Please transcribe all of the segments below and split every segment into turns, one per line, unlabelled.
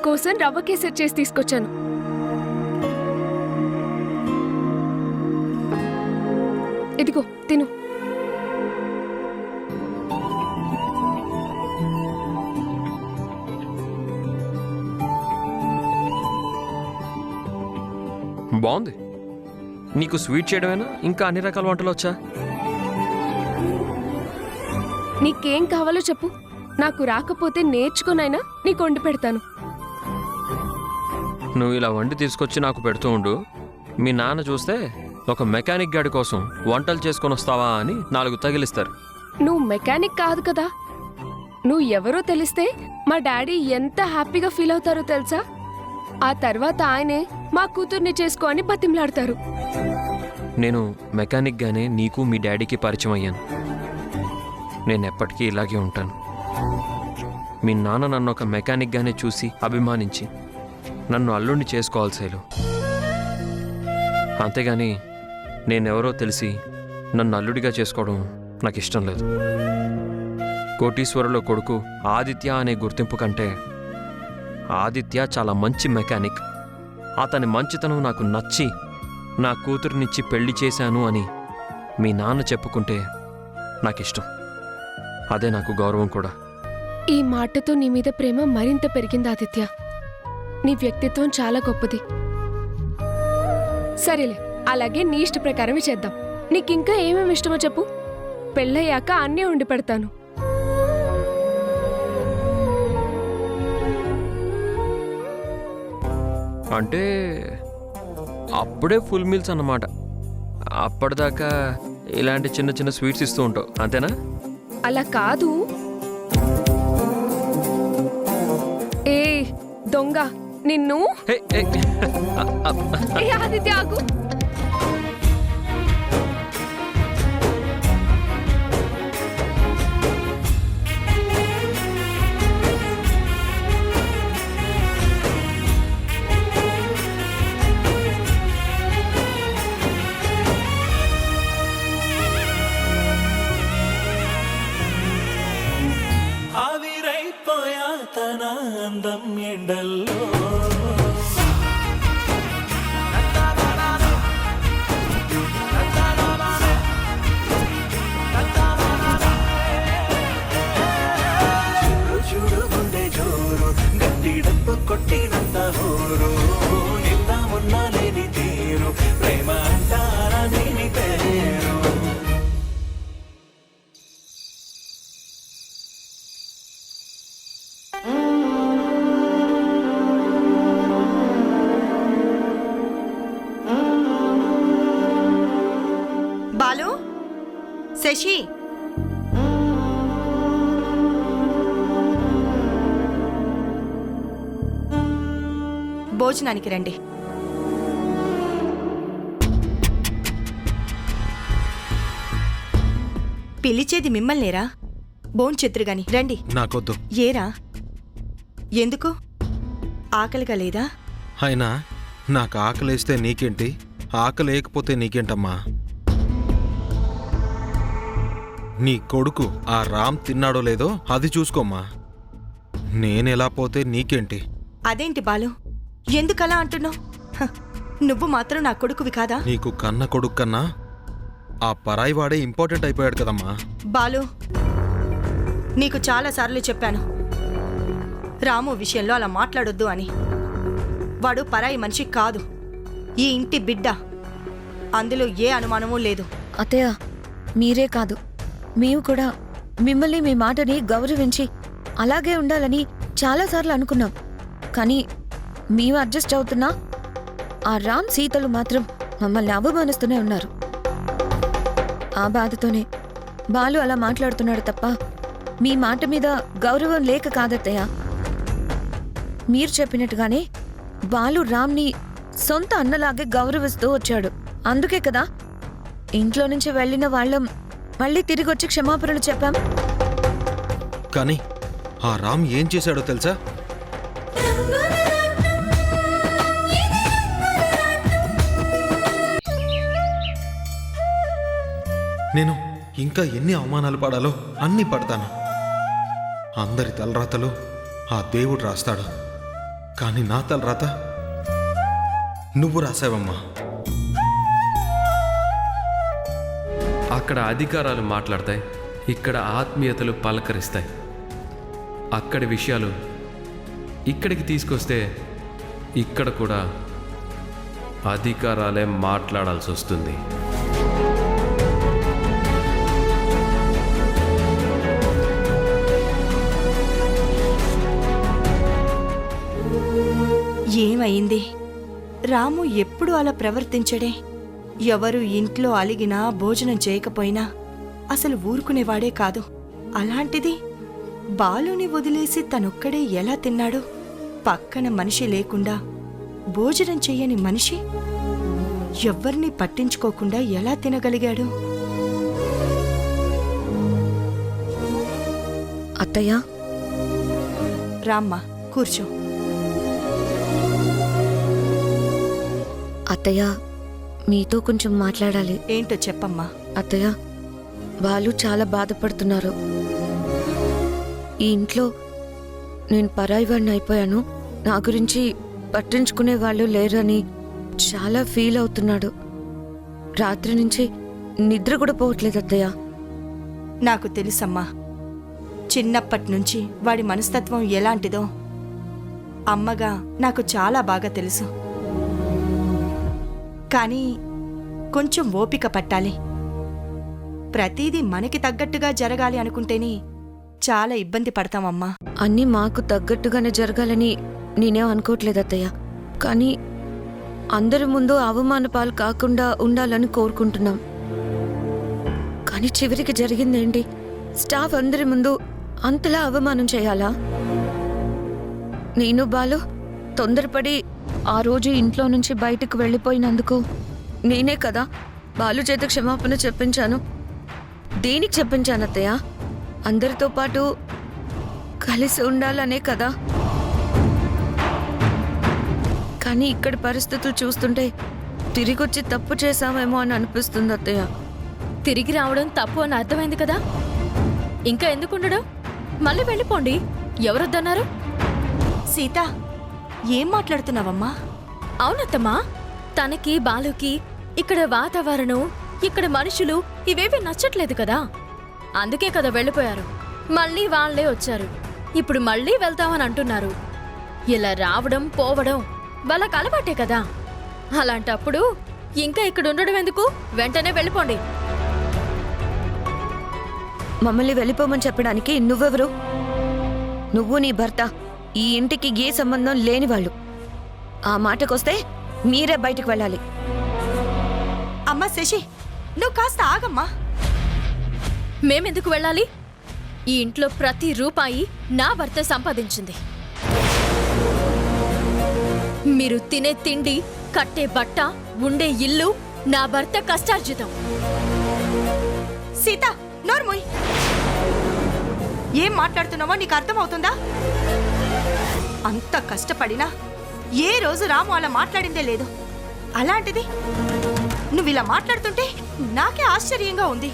నీకోసం రవ్వ కేసరి చేసి తీసుకొచ్చాను. ఇదిగో తిను.
బాగుంది. నీకు స్వీట్ చేయడమేనా, ఇంకా అన్ని రకాల వంటలు వచ్చా?
నీకేం కావాలో చెప్పు, నాకు రాకపోతే నేర్చుకునైనా నీకు వండి పెడతాను.
నువ్వు ఇలా వండి తీసుకొచ్చి నాకు పెడుతూ ఉండు. మీ నాన్న చూస్తే ఒక మెకానిక్ గాడి కోసం వంటలు చేసుకొని వస్తావా అని 4 తగిలిస్తారు.
నువ్వు మెకానిక్ కాదు కదా. నువ్వు ఎవరో తెలిస్తే మా డాడీ ఎంత హ్యాపీగా ఫీల్ అవుతారో తెలుసా? ఆ తర్వాత ఆయనే మా కూతుర్ని చేసుకో అని బతిమలాడతారు.
నేను మెకానిక్గానే నీకు మీ డాడీకి పరిచయం అయ్యాను. నేను ఎప్పటికీ ఇలాగే ఉంటాను. మీ నాన్న నన్ను ఒక మెకానిక్గానే చూసి అభిమానించి నన్ను అల్లుడిని చేసుకోవాలి శైలు. అంతేగాని నేనెవరో తెలిసి నన్ను అల్లుడిగా చేసుకోవడం నాకు ఇష్టం లేదు. కోటీశ్వరులో కొడుకు ఆదిత్య అనే గుర్తింపు కంటే ఆదిత్య చాలా మంచి మెకానిక్, అతని మంచితనం నాకు నచ్చి నా కూతురునిచ్చి పెళ్లి చేశాను అని మీ నాన్న చెప్పుకుంటే నాకిష్టం. అదే నాకు గౌరవం కూడా.
ఈ మాటతో నీ మీద ప్రేమ మరింత పెరిగింది ఆదిత్య. నీ వ్యక్తిత్వం చాలా గొప్పది. సరేలే, అలాగే నీ ఇష్ట ప్రకారమే చేద్దాం. నీకింకా ఏమేమి ఇష్టమో చెప్పు, పెళ్ళయ్యాక అన్నీ వండి పెడతాను.
అంటే అప్పుడే ఫుల్ మీల్స్ అన్నమాట. అప్పటిదాకా ఇలాంటి చిన్న చిన్న స్వీట్స్ ఇస్తూ ఉంటావు, అంతేనా?
అలా కాదు. ఏ దొంగ నిన్ను!
హే, హే.
ఏ ఆదిత్య ఆగు.
ఆవిరైపోయా తన అందం ఎండల్లో, చూడు గుండె జోరు గట్టి డబ్బు కొట్టినంత హోరు, నిందా మొన్న లేని తీరు ప్రేమ అంటారా దీని పేరు.
బాలు, శశి, భోజనానికి రండి. పిలిచేది మిమ్మల్నేరా, భోంచెత్తురు గాని రండి.
నాకొద్దు.
ఏరా, ఎందుకు? ఆకలిగా లేదా?
అయినా నాకు ఆకలేస్తే నీకేంటి, ఆకలేయకపోతే నీకేంటమ్మా? నీ కొడుకు ఆ రామ్ తిన్నాడో లేదో అది చూసుకోమ్మా. నేనెలా పోతే నీకేంటి?
అదేంటి బాలు, ఎందుకలా అంటున్నావు? నువ్వు మాత్రం నా కొడుకువి కాదా?
నీకు కన్న కొడుకు కన్నా ఆ పరాయి వాడే ఇంపార్టెంట్ అయిపోయాడు కదమ్మా.
బాలు, నీకు చాలాసార్లు చెప్పాను రాము విషయంలో అలా మాట్లాడొద్దు అని. వాడు పరాయి మనిషి కాదు, ఈ ఇంటి బిడ్డ. అందులో ఏ అనుమానమూ లేదు.
అత్తయ్య, మీరే కాదు, మేము కూడా మిమ్మల్ని మీ మాటని గౌరవించి అలాగే ఉండాలని చాలాసార్లు అనుకున్నాం. కానీ మేము అడ్జస్ట్ అవుతున్నా ఆ రామ్ సీతలు మాత్రం మమ్మల్ని అవమానిస్తూనే ఉన్నారు. ఆ బాధతోనే బాలు అలా మాట్లాడుతున్నాడు తప్ప మీ మాట మీద గౌరవం లేక కాదత్తయ్య. మీరు చెప్పినట్టుగానే బాలు రామ్ని సొంత అన్నలాగే గౌరవిస్తూ వచ్చాడు. అందుకే కదా ఇంట్లో నుంచి వెళ్ళిన వాళ్ళం మళ్ళీ తిరిగొచ్చి క్షమాపణలు చెప్పాం.
కానీ ఆ రామ్ ఏం చేశాడో తెలుసా? నేను ఇంకా ఎన్ని అవమానాలు పడాలో అన్నీ పడతాను. అందరి తలరాతలు ఆ దేవుడు రాస్తాడు. కానీ నా తలరాత నువ్వు రాసావమ్మా.
అక్కడ అధికారాలు మాట్లాడతాయి, ఇక్కడ ఆత్మీయతలు పలకరిస్తాయి. అక్కడి విషయాలు ఇక్కడికి తీసుకొస్తే ఇక్కడ కూడా అధికారాలే మాట్లాడాల్సి వస్తుంది.
ఏమైంది? రాము ఎప్పుడు అలా ప్రవర్తించడే. ఎవరు ఇంట్లో అలిగినా భోజనం చేయకపోయినా అసలు ఊరుకునేవాడే కాదు. అలాంటిది బాలుని వదిలేసి తనొక్కడే ఎలా తిన్నాడు? పక్కన మనిషి లేకుండా భోజనం చెయ్యని మనిషి ఎవ్వరినీ పట్టించుకోకుండా ఎలా తినగలిగాడు?
అత్తయ్య,
రామ్మా, కూర్చో.
అత్తయ్య, మీతో కొంచెం మాట్లాడాలి.
ఏంటో చెప్పమ్మా.
అత్తయ్య, వాళ్ళు చాలా బాధపడుతున్నారు. ఈ ఇంట్లో నేను పరాయి వాడిని అయిపోయాను, నా గురించి పట్టించుకునే వాళ్ళు లేరని చాలా ఫీల్ అవుతున్నాడు. రాత్రి నుంచి నిద్ర కూడా పోవట్లేదు అత్తయ్య.
నాకు తెలుసమ్మా. చిన్నప్పటి నుంచి వాడి మనస్తత్వం ఎలాంటిదో అమ్మగా నాకు చాలా బాగా తెలుసు. కానీ కొంచెం ఓపిక పట్టాలి. ప్రతిదీ మనకి తగ్గట్టుగా జరగాలి అనుకుంటేనే చాలా ఇబ్బంది పడతామమ్మా.
అన్నీ మాకు తగ్గట్టుగానే జరగాలని నేనేం అనుకోవట్లేదు అత్తయ్య. కానీ అందరి ముందు అవమాన పాలు కాకుండా ఉండాలని కోరుకుంటున్నాం. కానీ చివరికి జరిగిందేంటి? స్టాఫ్ అందరి ముందు అంతలా అవమానం చేయాలా? నేను బాలు తొందరపడి ఆ రోజు ఇంట్లో నుంచి బయటకు వెళ్ళిపోయినందుకు నేనే కదా బాలు చేత క్షమాపణ చెప్పించాను. దేనికి చెప్పించాను అత్తయ్య? అందరితో పాటు కలిసి ఉండాలనే కదా. కానీ ఇక్కడి పరిస్థితులు చూస్తుంటే తిరిగొచ్చి తప్పు చేశామేమో అని అనిపిస్తుంది అత్తయ్య.
తిరిగి రావడం తప్పు అని అర్థమైంది కదా, ఇంకా ఎందుకుండడం? మళ్ళీ వెళ్ళిపోండి. ఎవరొద్దన్నారు?
సీత, ఏం మాట్లాడుతున్నావమ్మా?
అవునత్తమ్మా, తనకి బాలుకి ఇక్కడ వాతావరణం, ఇక్కడ మనుషులు ఇవేవి నచ్చట్లేదు కదా, అందుకే కదా వెళ్ళిపోయారు. మళ్ళీ వాళ్ళే వచ్చారు, ఇప్పుడు మళ్ళీ వెళ్తామని అంటున్నారు. ఇలా రావడం పోవడం వాళ్ళకి అలవాటే కదా. అలాంటప్పుడు ఇంకా ఇక్కడ ఉండడం ఎందుకు? వెంటనే వెళ్ళిపోండి.
మమ్మల్ని వెళ్ళిపోమని చెప్పడానికి నువ్వెవరు? నువ్వు నీ భర్త ఈ ఇంటికి ఏ సంబంధం లేని వాళ్ళు. ఆ మాటకొస్తే మీరే బయటకు వెళ్ళాలి.
అమ్మా శశి, నువ్వు కాస్త ఆగమ్మా.
మేమెందుకు వెళ్ళాలి? ఈ ఇంట్లో ప్రతి రూపాయి నా భర్త సంపాదించింది. మీరు తినే తిండి, కట్టే బట్ట, ఉండే ఇల్లు నా భర్త కష్టార్జితం.
సీత, నోర్మోయ్. ఏం మాట్లాడుతున్నావో నీకు అర్థమవుతుందా? అంత కష్టపడినా ఏ రోజు రాము అలా మాట్లాడిందే లేదు. అలాంటిది నువ్వు ఇలా మాట్లాడుతుంటే నాకే ఆశ్చర్యంగా ఉంది.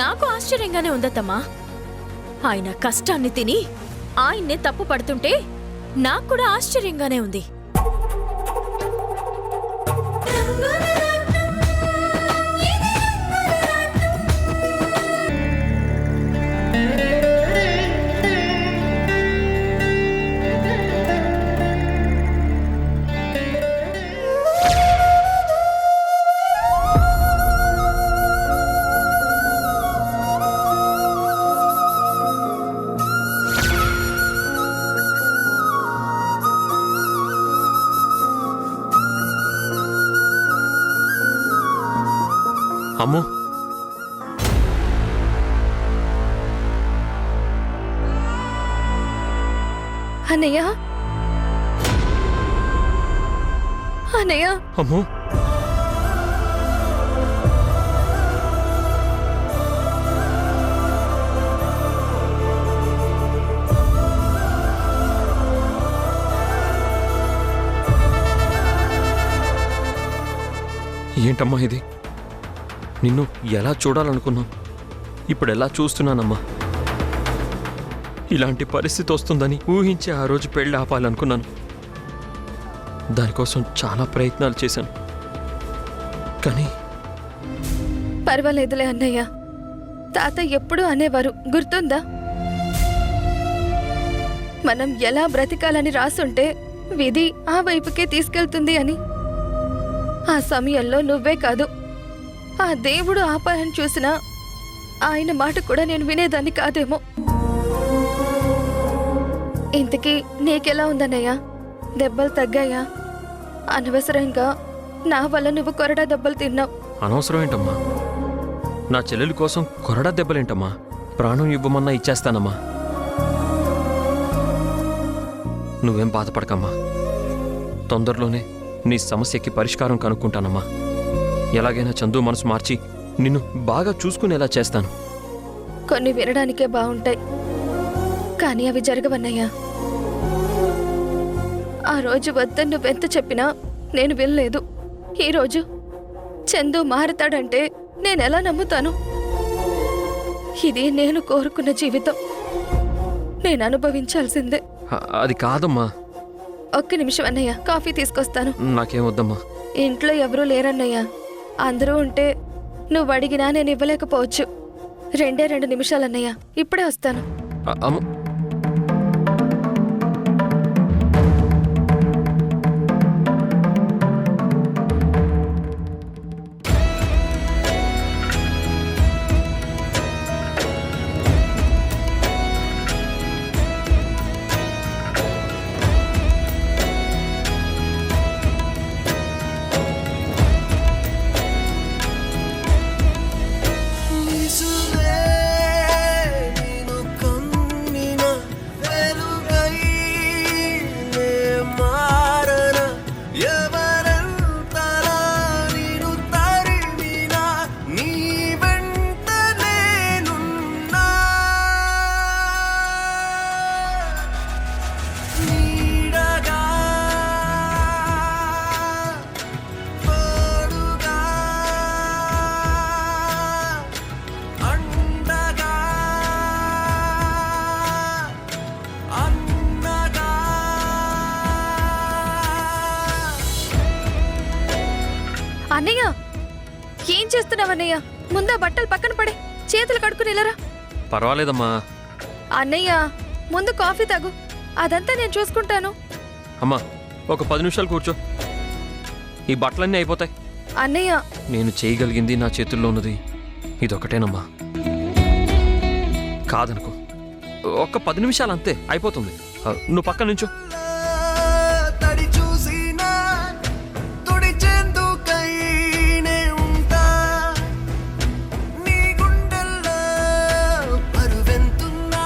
నాకు ఆశ్చర్యంగానే ఉందత్తమ్మా. ఆయన కష్టాన్ని తిని ఆయన్నే తప్పు పడుతుంటే నాకు కూడా ఆశ్చర్యంగానే ఉంది.
అమ్మో,
అన్నయ్య, అన్నయ్య,
అమ్మో, ఏంటమ్మా ఇది? నిన్ను ఎలా చూడాలనుకున్నా, ఇప్పుడు ఎలా చూస్తున్నానమ్మా? ఇలాంటి పరిస్థితి వస్తుందని ఊహించి ఆ రోజు పెళ్ళి ఆపాలనుకున్నాను. దానికోసం చాలా ప్రయత్నాలు చేశాను, కానీ
పర్వాలేదులే అన్నయ్య. తాత ఎప్పుడూ అనేవారు, గుర్తుందా? మనం ఎలా బ్రతికాలని రాసుంటే విధి ఆ వైపుకే తీసుకెళ్తుంది అని. ఆ సమయంలో నువ్వే కాదు, ఆ దేవుడు ఆపాలని చూసినా ఆయన మాట కూడా నేను వినేదాన్ని కాదేమో. ఇంతకీ నీకెలా ఉందన్నయ్య? దెబ్బలు తగ్గాయా? అనవసరంగా నా వల్ల నువ్వు కొరడా దెబ్బలు తిన్నావు.
అనవసరం ఏంటమ్మా? నా చెల్లెలి కోసం కొరడా దెబ్బలేంటమ్మా? ప్రాణం ఇవ్వమన్నా ఇచ్చేస్తానమ్మా. నువ్వేం బాధపడకమ్మా, తొందరలోనే నీ సమస్యకి పరిష్కారం కనుక్కుంటానమ్మా. ఎలాగైనా చందు మనసు మార్చి నిన్ను బాగా చూసుకునేలా చేస్తాను.
కొన్ని వినడానికే బాగుంటాయి, కానీ అవి జరగవన్నయ్యా. ఆ రోజు వద్దని నువ్వెంత చెప్పినా నేను వినలేదు. ఈరోజు చందు మారతాడంటే నేనెలా నమ్ముతాను? ఇది నేను కోరుకున్న జీవితం, నేను అనుభవించాల్సిందే.
అది కాదమ్మా.
ఒక్క నిమిషం అన్నయ్య, కాఫీ తీసుకొస్తాను.
నాకేం వద్దమ్మా.
ఇంట్లో ఎవరూ లేరన్నయ్య. అందరూ ఉంటే నువ్వు అడిగినా నేను ఇవ్వలేకపోవచ్చు. 2 నిమిషాలన్నయ్య, ఇప్పుడే వస్తాను.
అమ్మ,
అన్నయ్య, ఏం చేస్తున్నావన్నయ్య? ముందా బట్టలు పక్కన పడే, చేతులు కడుక్కుని వెళ్ళరా.
పర్వాలేదమ్మా.
అన్నయ్య, ముందు కాఫీ తాగు, అదంతా నేను చూసుకుంటాను.
అమ్మా, ఒక 10 నిమిషాలు కూర్చో, ఈ బట్టలన్నీ అయిపోతాయి.
అన్నయ్య,
నేను చేయగలిగింది నా చేతుల్లో ఉన్నది ఇదొకటేనమ్మా. కాదనుకో, ఒక్క 10 నిమిషాలు అంతే, అయిపోతుంది. నువ్వు పక్క నుంచో.
తడి చూసినా తుడిచెందుకైనే ఉంటా, నీ గుండెల్లో పరువెంతున్నా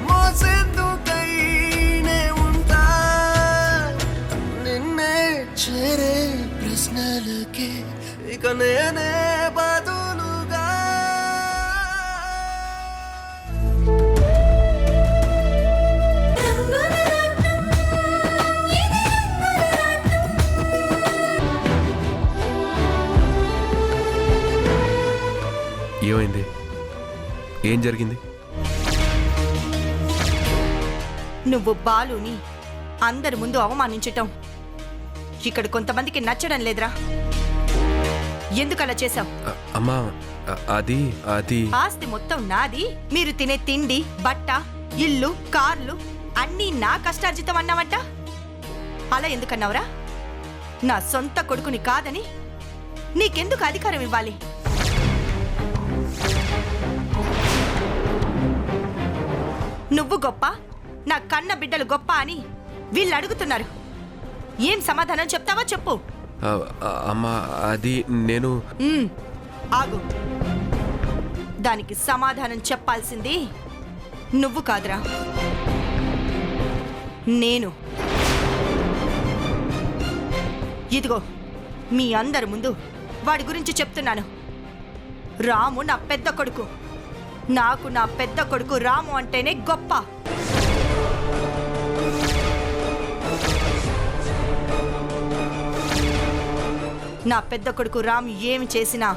మోసేందుకైనే ఉంటా. నిన్నే చేరే ప్రశ్నలకే ఇక నేనే బదులుగా.
ఏమైంది? ఏం జరిగింది?
నువ్వు బాలుని అందరి ముందు అవమానించటం ఇక్కడ కొంతమందికి నచ్చడం లేదురా. ఎందుకలా చేశావు?
అమ్మా, అది అది
ఆస్తి మొత్తం నాది, మీరు తినే తిండి, బట్ట, ఇల్లు, కార్లు అన్నీ నా కష్టార్జితం అన్నావంట. అలా ఎందుకన్నావురా? నా సొంత కొడుకుని కాదని నీకెందుకు అధికారం ఇవ్వాలి? నువ్వు గొప్ప, నా కన్న బిడ్డలు గొప్ప అని వీళ్ళు అడుగుతున్నారు. ఏం సమాధానం చెప్తావో చెప్పు.
అమ్మా, అది నేను
ఆగు. దానికి సమాధానం చెప్పాల్సింది నువ్వు కాదురా, నేను. ఇదిగో మీ అందరి ముందు వాడి గురించి చెప్తున్నాను. రాము నా పెద్ద కొడుకు. నాకు నా పెద్ద కొడుకు రాము అంటేనే గొప్ప. నా పెద్ద కొడుకు రాము ఏమి చేసినా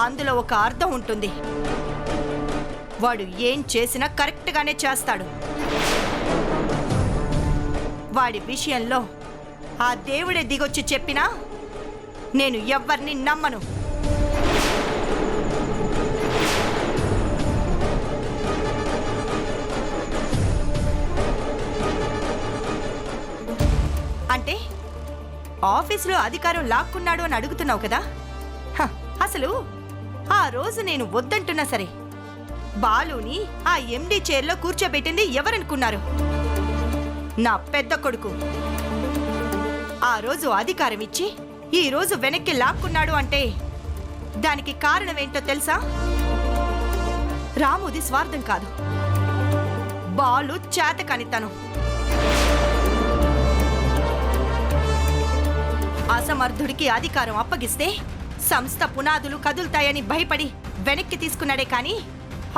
అందులో ఒక అర్థం ఉంటుంది. వాడు ఏం చేసినా కరెక్ట్గానే చేస్తాడు. వాడి విషయంలో ఆ దేవుడే దిగొచ్చి చెప్పినా నేను ఎవ్వరిని నమ్మను. అంటే ఆఫీసులో అధికారం లాక్కున్నాడు అని అడుగుతున్నావు కదా? హ, అసలు ఆ రోజు నేను వద్దంటున్నా సరే బాలుని ఆ ఎండి చైర్లో కూర్చోబెట్టింది ఎవరనుకున్నారు? నా పెద్ద కొడుకు. ఆ రోజు అధికారం ఇచ్చి ఈ రోజు వెనక్కి లాక్కున్నాడు అంటే దానికి కారణం ఏంటో తెలుసా? రాముది స్వార్థం కాదు, బాలు చేతకానితనం. అసమర్థుడికి అధికారం అప్పగిస్తే సంస్థ పునాదులు కదులుతాయని భయపడి వెనక్కి తీసుకున్నాడే కానీ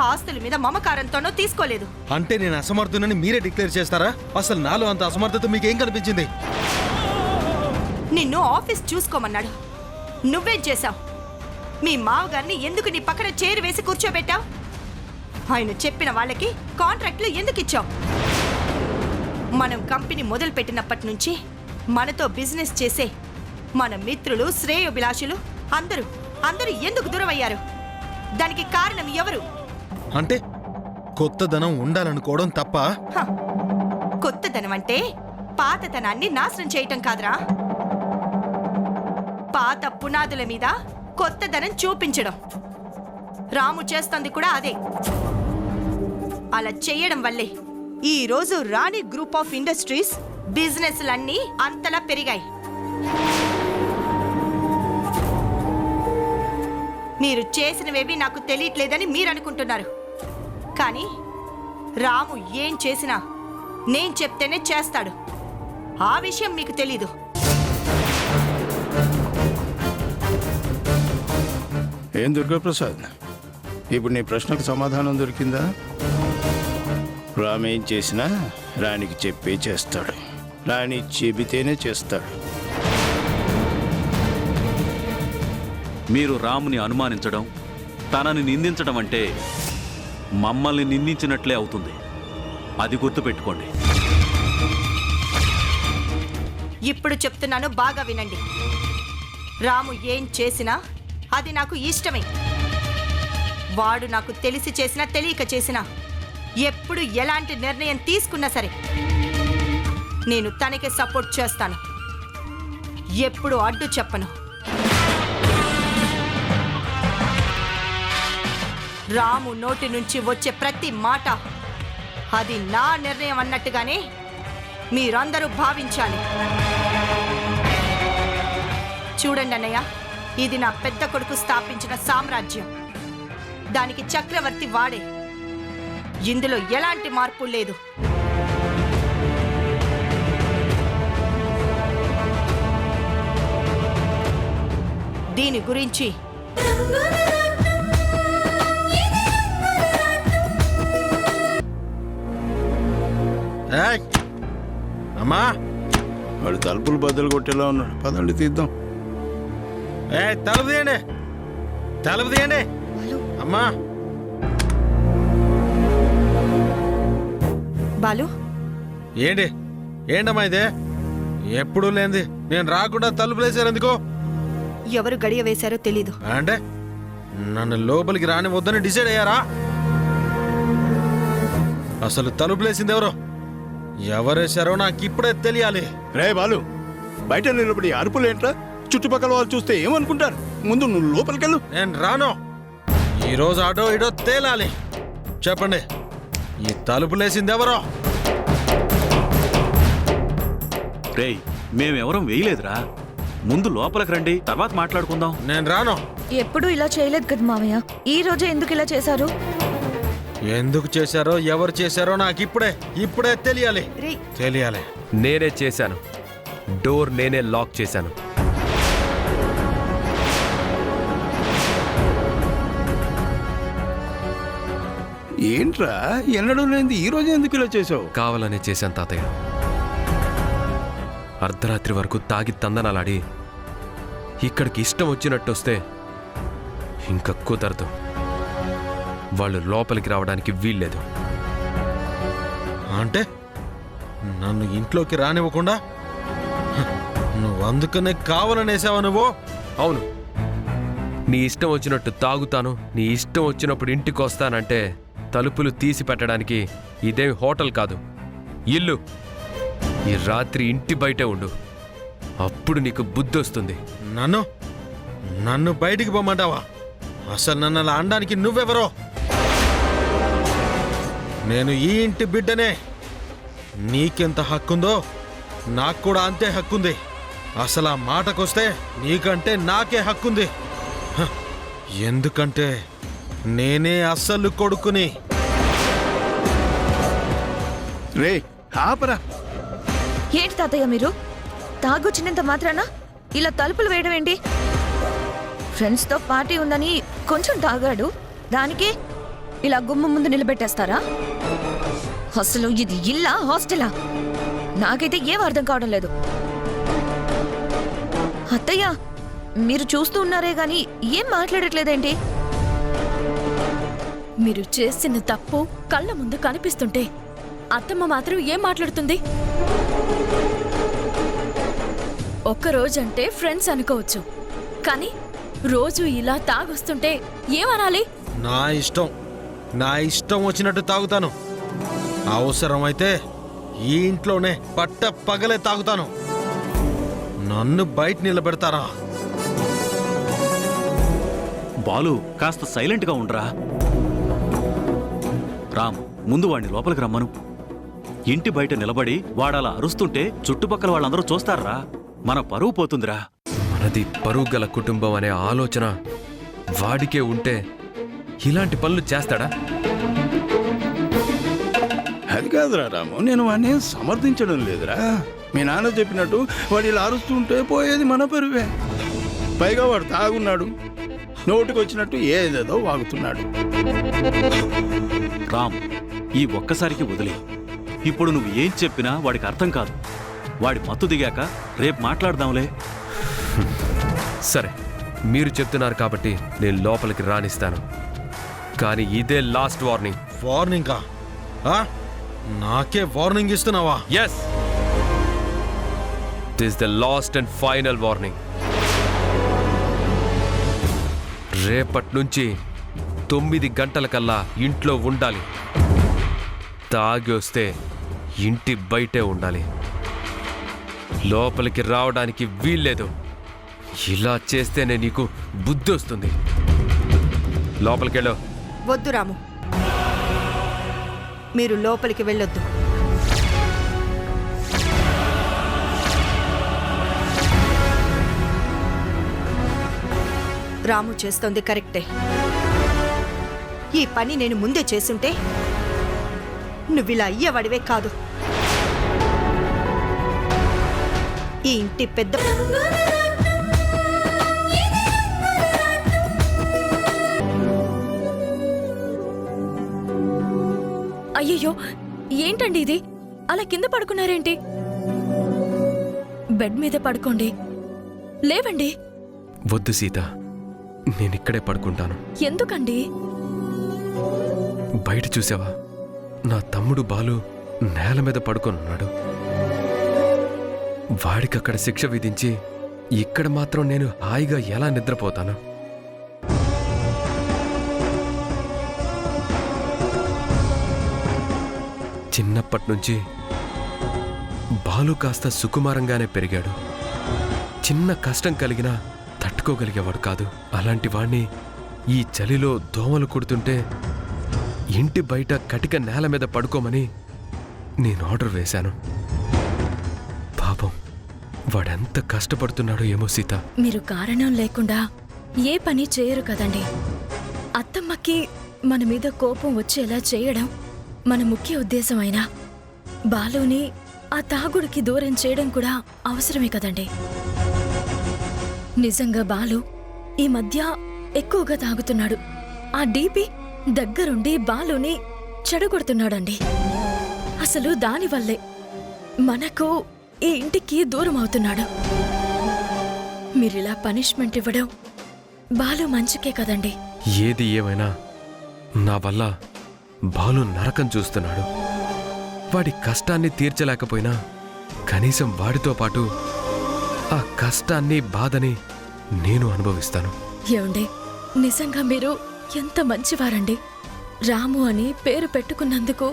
ఆస్తుల మీద మమకారంతోనో తీసుకోలేదు.
అంటే నేను అసమర్థునని మీరే డిక్లేర్ చేస్తారా? అసలు నాలో అంత అసమర్థత మీకేం కనిపించింది?
నిన్ను ఆఫీస్ చూసుకోమన్నాడు, నువ్వేం చేశావు? మీ మావగారిని ఎందుకు నీ పక్కన చైర్ వేసి కూర్చోబెట్టావు? ఆయన చెప్పిన వాళ్ళకి కాంట్రాక్ట్లు ఎందుకు ఇచ్చావు? మనం కంపెనీ మొదలుపెట్టినప్పటి నుంచి మనతో బిజినెస్ చేసే మన మిత్రులు, శ్రేయోభిలాషులు అందరూ ఎందుకు దూరం అయ్యారు? దానికి కారణం ఎవరు?
అంటే కొత్తదనం ఉండాలనుకోవడం తప్ప?
హ, కొత్తదనం అంటే పాతదనాన్ని నాశనం చేయటం కాదురా, పాత పునాదుల మీద కొత్తదనం చూపించడం. రాము చేస్తుంది కూడా అదే. అలా చేయడం వల్లే ఈ రోజు రాణి గ్రూప్ ఆఫ్ ఇండస్ట్రీస్ బిజినెస్లన్నీ అంతలా పెరిగాయి. మీరు చేసినవేవి నాకు తెలియట్లేదని మీరు అనుకుంటున్నారు, కానీ రాము ఏం చేసినా నేను చెప్తేనే చేస్తాడు. ఆ విషయం మీకు తెలీదు.
ఏం దుర్గాప్రసాద్, ఇప్పుడు నీ ప్రశ్నకు సమాధానం దొరికిందా? రామ్ ఏం చేసినా రాణికి చెప్పే చేస్తాడు, రాణి చెబితేనే చేస్తాడు.
మీరు రాముని అనుమానించడం, తనని నిందించడం అంటే మమ్మల్ని నిందించినట్లే అవుతుంది. అది గుర్తుపెట్టుకోండి.
ఇప్పుడు చెప్తున్నాను, బాగా వినండి. రాము ఏం చేసినా అది నాకు ఇష్టమే. వాడు నాకు తెలిసి చేసినా తెలియక చేసినా, ఎప్పుడు ఎలాంటి నిర్ణయం తీసుకున్నా సరే నేను తనకే సపోర్ట్ చేస్తాను, ఎప్పుడు అడ్డు చెప్పను. రాము నోటి నుంచి వచ్చే ప్రతి మాట అది నా నిర్ణయం అన్నట్టుగానే మీరందరూ భావించాలి. చూడండి అన్నయ్య, ఇది నా పెద్ద కొడుకు స్థాపించిన సామ్రాజ్యం. దానికి చక్రవర్తి వాడే. ఇందులో ఎలాంటి మార్పు లేదు. దీని గురించి
అమ్మా,
వాడు తలుపులు బద్దలు కొట్టేలా ఉన్నాడు. పదండి తీద్దాం.
తలుపు తీయండి, తలుపు తీయండి. అమ్మా,
బాలు,
ఏంటమ్మా ఇదే? ఎప్పుడు లేనిది నేను రాకుండా తలుపులేసారు ఎందుకో?
ఎవరు గడియ వేశారో తెలీదు.
అంటే నన్ను లోపలికి రానివద్దని డిసైడ్ అయ్యారా? అసలు తలుపులేసింది ఎవరో, ఎవరేశారో నాకు ఇప్పుడే తెలియాలి.
రే బాలు, బయట నిలబడి అరుపులేంట్రా? చుట్టుపక్కల వాళ్ళు చూస్తే ఏమనుకుంటారు? ముందు నువ్వు లోపలికెళ్ళు.
నేను రాను. ఈరోజు అటో ఇటో తేలాలి. చెప్పండి, ఈ తలుపులేసింది ఎవరో?
రేయ్, మేమెవరం వేయలేదురా. ముందు లోపలికి రండి, తర్వాత మాట్లాడుకుందాం.
నేను రాను.
ఎప్పుడూ ఇలా చేయలేదు కదా మావయ్య, ఈ రోజే ఎందుకు ఇలా చేశారు?
ఎందుకు చేశారో, ఎవరు చేశారో నాకు ఇప్పుడే తెలియాలి. తెలియాలి.
నేనే చేశాను. డోర్ నేనే లాక్ చేశాను.
ఏంట్రా ఎన్నడూ లేనిది ఈ రోజు ఎందుకు ఇలా చేసావు?
కావాలనే చేశాను తాతయ్య. అర్ధరాత్రి వరకు తాగి తందనాలాడి ఇక్కడికి ఇష్టం వచ్చినట్టు వస్తే ఇంకా కుదరదు. వాళ్ళు లోపలికి రావడానికి వీల్లేదు.
అంటే నన్ను ఇంట్లోకి రానివ్వకుండా నువ్వు అందుకనే కావాలనేసావా నువ్వు?
అవును, నీ ఇష్టం వచ్చినట్టు తాగుతాను, నీ ఇష్టం వచ్చినప్పుడు ఇంటికి వస్తానంటే తలుపులు తీసి పెట్టడానికి ఇదేమి హోటల్ కాదు, ఇల్లు. ఈ రాత్రి ఇంటి బయటే ఉండు, అప్పుడు నీకు బుద్ధి వస్తుంది.
నన్ను బయటికి పోమంటావా? అసలు నన్ను అలా అనడానికి నువ్వెవరో? నేను ఈ ఇంటి బిడ్డనే. నీకెంత హక్కుందో నాకు కూడా అంతే హక్కుంది. అసలు ఆ మాటకొస్తే నీకంటే నాకే హక్కుంది. హ, ఎందుకంటే నేనే అస్సలు కొడుకుని.
రే ఆపరా.
ఏంటి తాతయ్య మీరు? తాగొచ్చినంత మాత్రాన ఇలా తలుపులు వేయడం ఏంటి? ఫ్రెండ్స్తో పార్టీ ఉందని కొంచెం తాగాడు, దానికి ఇలా గుమ్మ ముందు నిలబెట్టేస్తారా? అసలు ఇది ఇల్లా హాస్టలా? నాకైతే ఏం అర్థం కావడం లేదు. అత్తయ్య, మీరు చూస్తూ ఉన్నారే గాని ఏం మాట్లాడట్లేదేంటి?
మీరు చేసిన తప్పు కళ్ళ ముందు కనిపిస్తుంటే అత్తమ్మ మాత్రం ఏం మాట్లాడుతుంది? ఒక్కరోజంటే ఫ్రెండ్స్ అనుకోవచ్చు, కానీ రోజు ఇలా తాగొస్తుంటే ఏమనాలి?
నా ఇష్టం వచ్చినట్టు తాగుతాను. అవసరమైతే ఈ ఇంట్లోనే పట్ట పగలే తాగుతాను. నన్ను బయట నిలబెడతారా?
బాలు, కాస్త సైలెంట్గా ఉండరా. రామ్, ముందు వాడిని లోపలికి రమ్మను. ఇంటి బయట నిలబడి వాడలా అరుస్తుంటే చుట్టుపక్కల వాళ్ళందరూ చూస్తారా? మన పరువు పోతుందిరా.
మనది పరువు గల కుటుంబం అనే ఆలోచన వాడికే ఉంటే ఇలాంటి పనులు చేస్తాడా?
అది కాదురా రాము, నేను వాడిని సమర్థించడం లేదురా. మీ నాన్న చెప్పినట్టు వాడు ఇలా అరుస్తుంటే పోయేది మన పరువే. పైగా వాడు తాగున్నాడు, నోటికొచ్చినట్టు ఏదేదో వాగుతున్నాడు.
రామ్, ఈ ఒక్కసారికి వదిలే. ఇప్పుడు నువ్వు ఏం చెప్పినా వాడికి అర్థం కాదు. వాడి మత్తు దిగాక రేపు మాట్లాడదాంలే.
సరే, మీరు చెప్తున్నారు కాబట్టి నేను లోపలికి రానిస్తాను, కానీ ఇదే లాస్ట్ వార్నింగ్.
వార్నింగా? నాకే వార్నింగ్ ఇస్తున్నావా?
Yes, this the last and final warning. రేపటి నుంచి 9 గంటలకల్లా ఇంట్లో ఉండాలి. తాగి వస్తే ఇంటి బయటే ఉండాలి, లోపలికి రావడానికి వీల్లేదు. ఇలా చేస్తేనే నీకు బుద్ధి వస్తుంది. లోపలికెళ్ళు.
వద్దు రాము, మీరు లోపలికి వెళ్ళొద్దు. రాము చేస్తోంది కరెక్టే. ఈ పని నేను ముందే చేసుంటే నువ్విలా అయ్యేవాడివే కాదు. ఈ ఇంటి పెద్ద
అయ్యయ్యో, ఏంటండి ఇది? అలా కింద పడుకున్నారేంటి? బెడ్ మీద పడుకోండి, లేవండి.
వద్దు సీత, నేనిక్కడే పడుకుంటాను.
ఎందుకండి?
బయట చూసావా, నా తమ్ముడు బాలు నేల మీద పడుకొనున్నాడు. వాడికక్కడ శిక్ష విధించి ఇక్కడ మాత్రం నేను హాయిగా ఎలా నిద్రపోతాను? చిన్నప్పటి నుంచి బాలు కాస్త సుకుమారంగానే పెరిగాడు. చిన్న కష్టం కలిగినా తట్టుకోగలిగేవాడు కాదు. అలాంటి వాణ్ణి ఈ చలిలో దోమలు కుడుతుంటే ఇంటి బయట కటిక నేల మీద పడుకోమని నేను ఆర్డర్ వేశాను. పాపం, వాడెంత కష్టపడుతున్నాడో ఏమో సీత.
మీరు కారణం లేకుండా ఏ పని చేయరు కదండి. అత్తమ్మకి మన మీద కోపం వచ్చేలా చేయడం మన ముఖ్య ఉద్దేశమైనా బాలుని ఆ తాగుడికి దూరం చేయడం కూడా అవసరమే కదండి. నిజంగా బాలు ఈ మధ్య ఎక్కువగా తాగుతున్నాడు. ఆ డీపీ దగ్గరుండి బాలుని చెడగొడుతున్నాడండి. అసలు దానివల్లే మనకు ఈ ఇంటికి దూరం అవుతున్నాడు. మీరిలా పనిష్మెంట్ ఇవ్వడం బాలు మంచికే కదండి.
ఏది ఏమైనా నా వల్ల బాలు నరకం చూస్తున్నాడు. వాడి కష్టాన్ని తీర్చలేకపోయినా కనీసం వాడితో పాటు ఆ కష్టాన్ని బాధని నేను అనుభవిస్తాను.
ఏమండి, నిజంగా మీరు ఎంత మంచివారండి. రాము అని పేరు పెట్టుకున్నందుకు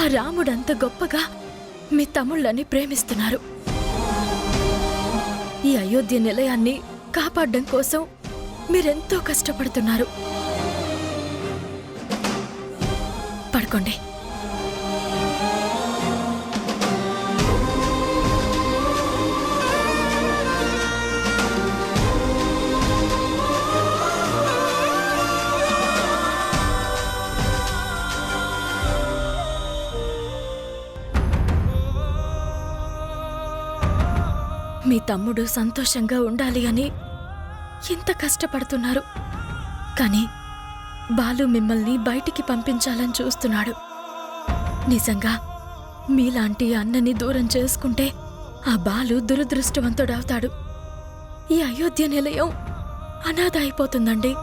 ఆ రాముడంత గొప్పగా మీ తమ్ముళ్ళని ప్రేమిస్తున్నారు. ఈ అయోధ్య నిలయాన్ని కాపాడడం కోసం మీరెంతో కష్టపడుతున్నారు. పడుకోండి. మీ తమ్ముడు సంతోషంగా ఉండాలి అని ఎంత కష్టపడుతున్నారు. కానీ బాలు మిమ్మల్ని బయటికి పంపించాలని చూస్తున్నాడు. నిజంగా మీలాంటి అన్నని దూరం చేసుకుంటే ఆ బాలు దురదృష్టవంతుడవుతాడు. ఈ అయోధ్య నిలయం అనాథ అయిపోతుందండి.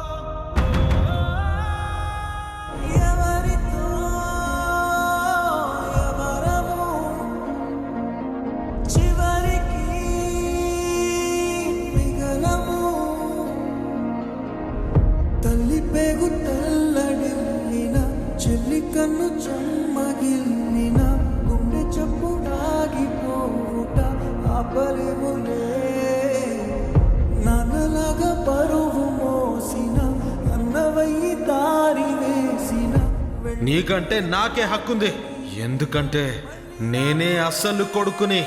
తల్లి పేగు తల్లడిల్లిన చెల్లి కన్ను చెమ్మగిల్లిన గుండె చప్పుడాగిపోవుట ఆపలేములే. నాన్నలాగా పరువు మోసిన అన్నవయ్యి దారి వేసిన
నీకంటే నాకే హక్కుంది. ఎందుకంటే నేనే అసలు కొడుకుని.